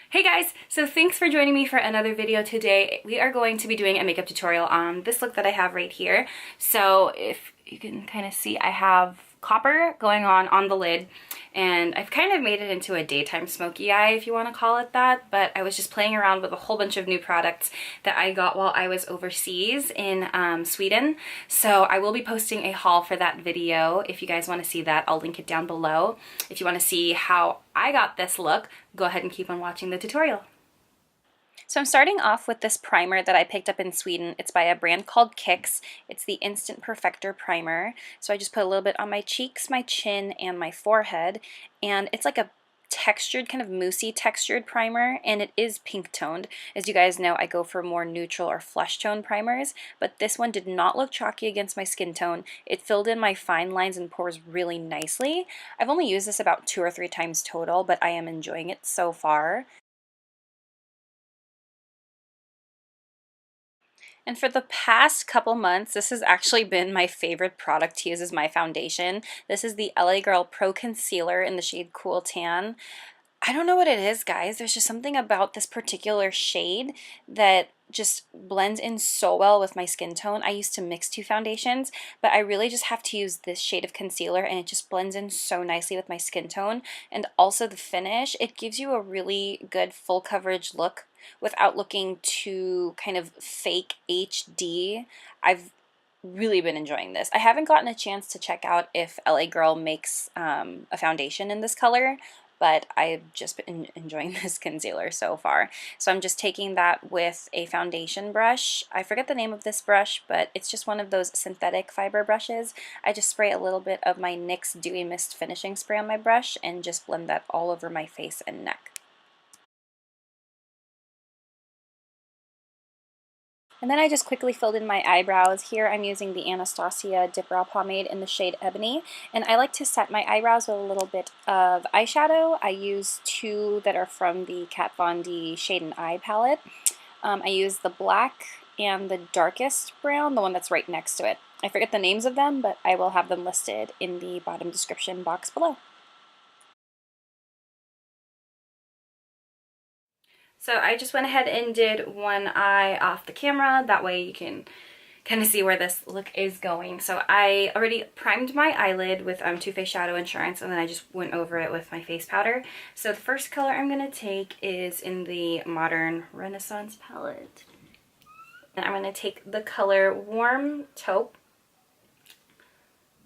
Hey guys, so thanks for joining me for another video today. We are going to be doing a makeup tutorial on this look that I have right here. So if you can kind of see, I have copper going on the lid, and I've kind of made it into a daytime smoky eye, if you want to call it that, but I was just playing around with a whole bunch of new products that I got while I was overseas in Sweden. So I will be posting a haul for that video. If you guys want to see that, I'll link it down below. If you want to see how I got this look, go ahead and keep on watching the tutorial. So I'm starting off with this primer that I picked up in Sweden. It's by a brand called Kicks. It's the Instant Perfector primer. So I just put a little bit on my cheeks, my chin, and my forehead. And it's like a textured, kind of moussey textured primer, and it is pink toned. As you guys know, I go for more neutral or flesh tone primers, but this one did not look chalky against my skin tone. It filled in my fine lines and pores really nicely. I've only used this about 2 or 3 times total, but I am enjoying it so far. And for the past couple months, this has actually been my favorite product to use as my foundation. This is the LA Girl Pro Concealer in the shade Cool Tan. I don't know what it is, guys. There's just something about this particular shade that just blends in so well with my skin tone. I used to mix 2 foundations, but I really just have to use this shade of concealer, and it just blends in so nicely with my skin tone. And also the finish, it gives you a really good full coverage look without looking too kind of fake HD. I've really been enjoying this. I haven't gotten a chance to check out if LA Girl makes a foundation in this color, but I've just been enjoying this concealer so far. So I'm just taking that with a foundation brush. I forget the name of this brush, but it's just one of those synthetic fiber brushes. I just spray a little bit of my NYX Dewy Mist finishing spray on my brush and just blend that all over my face and neck. And then I just quickly filled in my eyebrows. Here I'm using the Anastasia Dipbrow Pomade in the shade Ebony. And I like to set my eyebrows with a little bit of eyeshadow. I use 2 that are from the Kat Von D Shade and Eye palette. I use the black and the darkest brown, the one that's right next to it. I forget the names of them, but I will have them listed in the bottom description box below. So I just went ahead and did one eye off the camera. That way you can kind of see where this look is going. So I already primed my eyelid with Too Faced Shadow Insurance, and then I just went over it with my face powder. So the first color I'm going to take is in the Modern Renaissance palette. And I'm going to take the color Warm Taupe.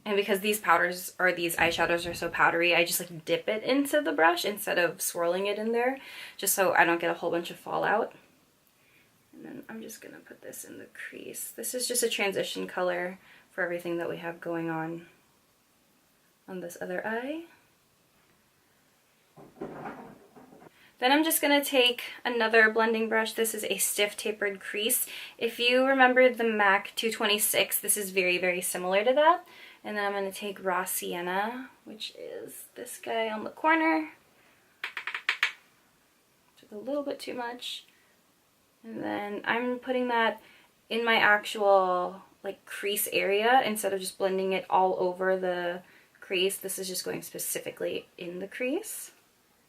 And because these powders or these eyeshadows are so powdery, I just like dip it into the brush instead of swirling it in there, just so I don't get a whole bunch of fallout. And then I'm just gonna put this in the crease. This is just a transition color for everything that we have going on this other eye. Then I'm just gonna take another blending brush. This is a stiff tapered crease. If you remember the MAC 226, this is very, very similar to that. And then I'm going to take raw Sienna, which is this guy on the corner. Took a little bit too much. And then I'm putting that in my actual like crease area instead of just blending it all over the crease. This is just going specifically in the crease.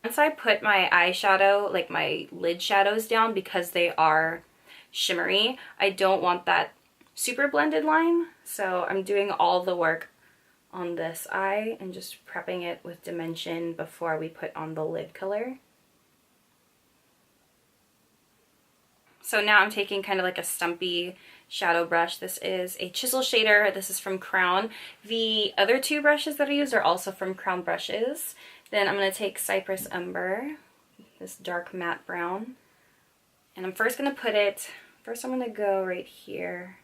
Once I put my eyeshadow, like my lid shadows down, because they are shimmery, I don't want that super blended line, so I'm doing all the work on this eye and just prepping it with dimension before we put on the lid color. So now I'm taking kind of like a stumpy shadow brush. This is a chisel shader. This is from Crown. The other 2 brushes that I used are also from Crown brushes. Then I'm going to take Cyprus Umber, this dark matte brown, and I'm first going to put it, I'm going to go right here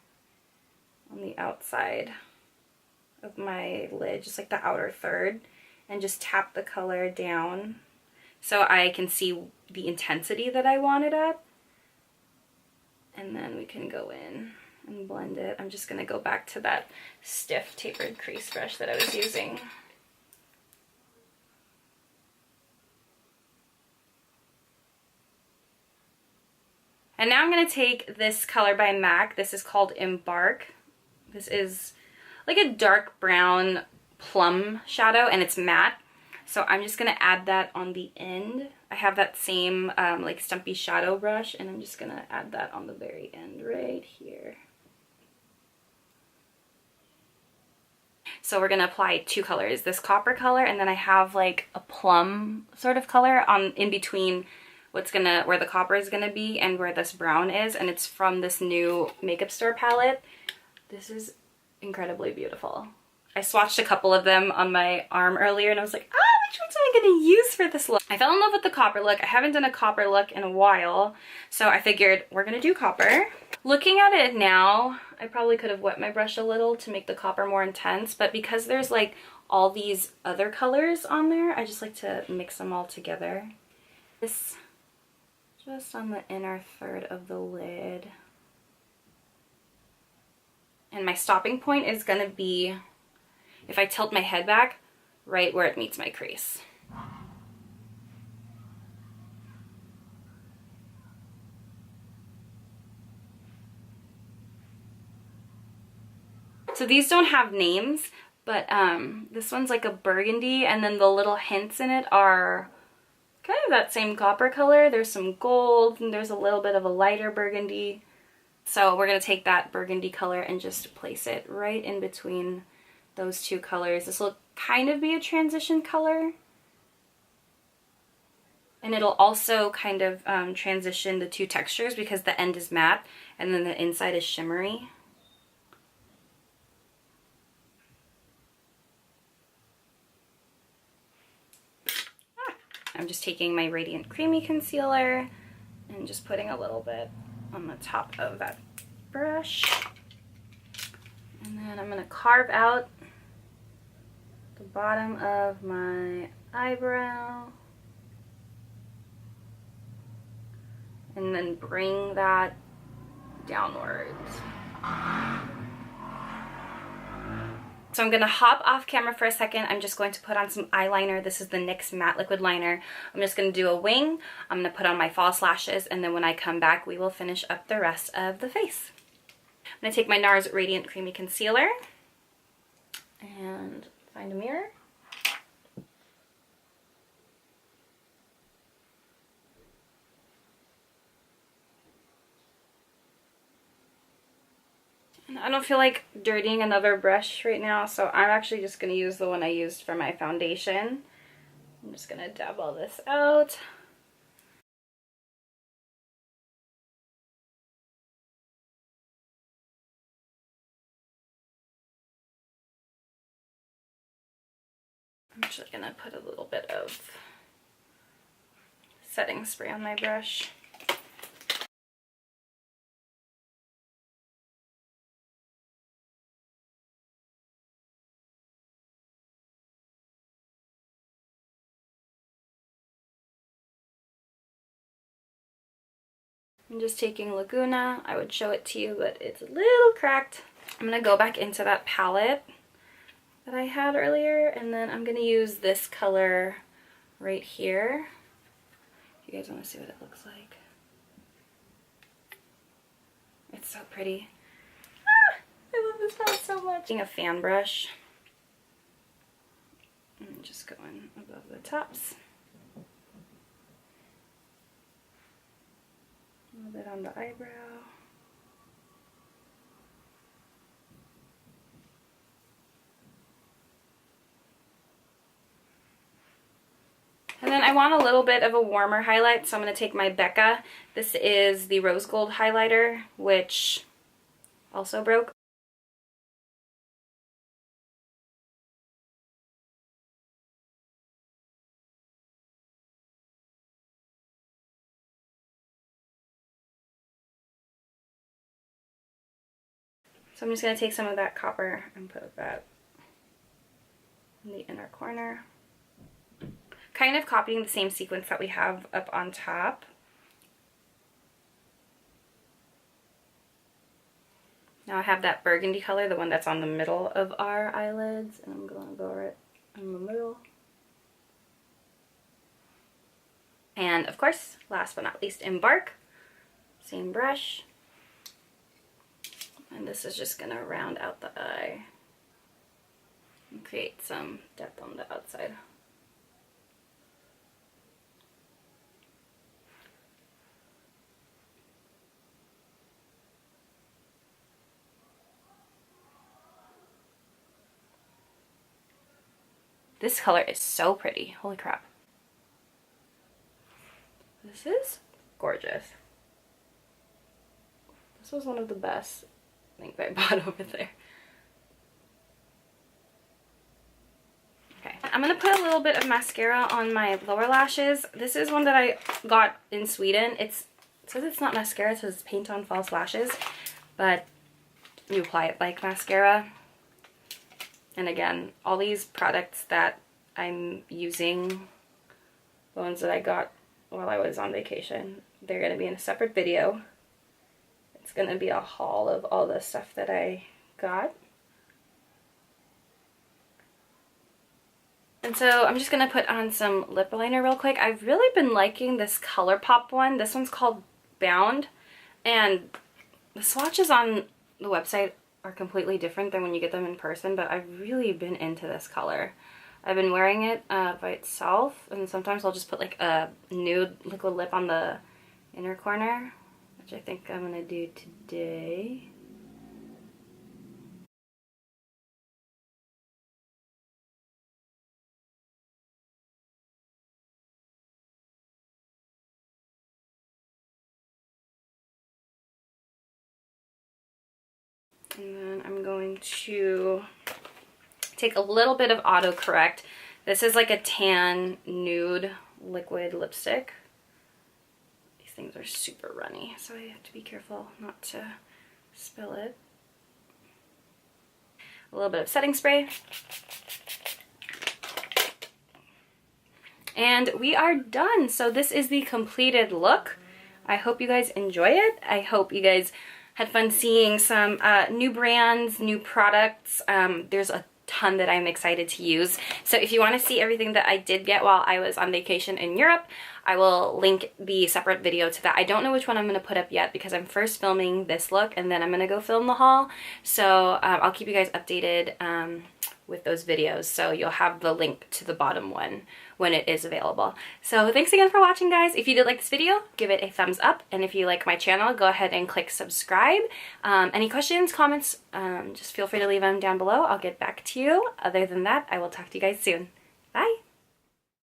on the outside of my lid, just like the outer third, and just tap the color down so I can see the intensity that I want it at. And then we can go in and blend it. I'm just going to go back to that stiff tapered crease brush that I was using. And now I'm going to take this color by MAC. This is called Embark. This is like a dark brown plum shadow, and it's matte. So I'm just going to add that on the end I have that same like stumpy shadow brush, and I'm just gonna add that on the very end right here. So we're gonna apply two colors, this copper color, and then I have like a plum sort of color on in between where the copper is gonna be and where this brown is, and it's from this new makeup store palette. This is incredibly beautiful. I swatched a couple of them on my arm earlier and I was like, which ones am I gonna use for this look? I fell in love with the copper look. I haven't done a copper look in a while, so I figured we're gonna do copper. Looking at it now, I probably could have wet my brush a little to make the copper more intense, but because there's like all these other colors on there, I just like to mix them all together. This just on the inner third of the lid. And my stopping point is gonna be, if I tilt my head back, right where it meets my crease. So these don't have names, but this one's like a burgundy, and then the little hints in it are kind of that same copper color. There's some gold, and there's a little bit of a lighter burgundy. So we're gonna take that burgundy color and just place it right in between those two colors. This will kind of be a transition color. And it'll also kind of transition the two textures because the end is matte and then the inside is shimmery. I'm just taking my Radiant Creamy Concealer and just putting a little bit on the top of that brush. And then I'm going to carve out the bottom of my eyebrow. And then bring that downwards. So I'm going to hop off camera for a second. I'm just going to put on some eyeliner. This is the NYX Matte Liquid Liner. I'm just going to do a wing. I'm going to put on my false lashes, and then when I come back, we will finish up the rest of the face. I'm going to take my NARS Radiant Creamy Concealer and find a mirror. I don't feel like dirtying another brush right now, so I'm actually just going to use the one I used for my foundation. I'm just going to dab all this out. I'm actually going to put a little bit of setting spray on my brush. I'm just taking Laguna. I would show it to you, but it's a little cracked. I'm going to go back into that palette that I had earlier, and then I'm going to use this color right here. If you guys want to see what it looks like. It's so pretty. I love this palette so much. Taking a fan brush and just going above the tops. A little bit on the eyebrow. And then I want a little bit of a warmer highlight, so I'm going to take my Becca. This is the Rose Gold highlighter, which also broke. So I'm just going to take some of that copper and put that in the inner corner. Kind of copying the same sequence that we have up on top. Now I have that burgundy color, the one that's on the middle of our eyelids, and I'm going to go right in the middle. And of course, last but not least, Embark. Same brush. And this is just going to round out the eye and create some depth on the outside. This color is so pretty. Holy crap. This is gorgeous. This was one of the best things I bought over there. Okay, I'm gonna put a little bit of mascara on my lower lashes. This is one that I got in Sweden. It says it's not mascara, it says paint on false lashes, but you apply it like mascara. And again, all these products that I'm using, the ones that I got while I was on vacation, they're gonna be in a separate video. It's gonna be a haul of all the stuff that I got. And so I'm just gonna put on some lip liner real quick. I've really been liking this ColourPop one. This one's called Bound, and the swatches on the website are completely different than when you get them in person, but I've really been into this color. I've been wearing it by itself, and sometimes I'll just put like a nude liquid lip on the inner corner, which I think I'm gonna do today. And then I'm going to take a little bit of autocorrect. This is like a tan nude liquid lipstick. These things are super runny, so I have to be careful not to spill it. A little bit of setting spray. And we are done. So this is the completed look. I hope you guys enjoy it. I hope you guys had fun seeing some new brands, new products. There's a ton that I'm excited to use. So if you want to see everything that I did get while I was on vacation in Europe, I will link the separate video to that. I don't know which one I'm going to put up yet because I'm first filming this look and then I'm going to go film the haul. So I'll keep you guys updated with those videos. So you'll have the link to the bottom one when it is available. So thanks again for watching, guys. If you did like this video, give it a thumbs up. And if you like my channel, go ahead and click subscribe. Any questions, comments, just feel free to leave them down below. I'll get back to you. Other than that, I will talk to you guys soon.